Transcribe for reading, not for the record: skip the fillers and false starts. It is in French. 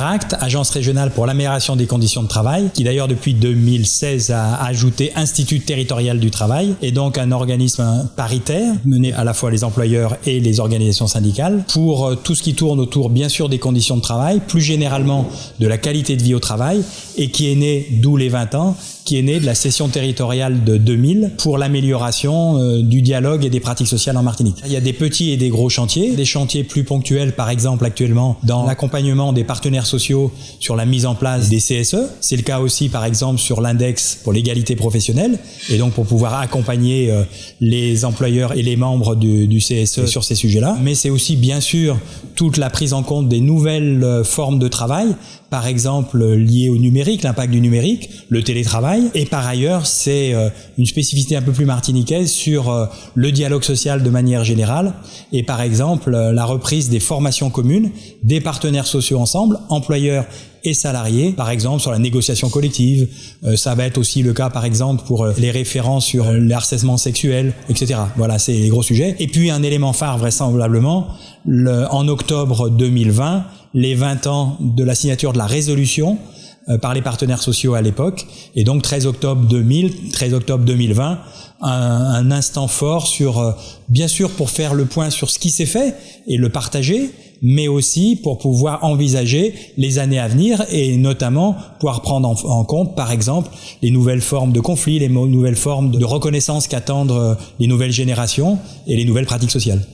ARACT, Agence régionale pour l'amélioration des conditions de travail, qui d'ailleurs depuis 2016 a ajouté Institut territorial du travail, et donc un organisme paritaire, mené à la fois les employeurs et les organisations syndicales, pour tout ce qui tourne autour bien sûr des conditions de travail, plus généralement de la qualité de vie au travail, et qui est né, d'où les 20 ans, qui est né de la session territoriale de 2000 pour l'amélioration du dialogue et des pratiques sociales en Martinique. Il y a des petits et des gros chantiers, des chantiers plus ponctuels par exemple actuellement dans l'accompagnement des partenaires sociaux sur la mise en place des CSE. C'est le cas aussi par exemple sur l'index pour l'égalité professionnelle et donc pour pouvoir accompagner les employeurs et les membres du CSE sur ces sujets-là. Mais c'est aussi bien sûr toute la prise en compte des nouvelles formes de travail, par exemple liées au numérique, l'impact du numérique, le télétravail. Et par ailleurs, c'est une spécificité un peu plus martiniquaise sur le dialogue social de manière générale et par exemple la reprise des formations communes des partenaires sociaux ensemble, employeurs et salariés, par exemple sur la négociation collective. Ça va être aussi le cas par exemple pour les références sur le harcèlement sexuel, etc. Voilà, c'est les gros sujets. Et puis un élément phare vraisemblablement, en octobre 2020, les 20 ans de la signature de la résolution par les partenaires sociaux à l'époque, et donc 13 octobre 2020, un instant fort sur, bien sûr pour faire le point sur ce qui s'est fait et le partager, mais aussi pour pouvoir envisager les années à venir et notamment pouvoir prendre en compte, par exemple, les nouvelles formes de conflits, les nouvelles formes de reconnaissance qu'attendent les nouvelles générations et les nouvelles pratiques sociales.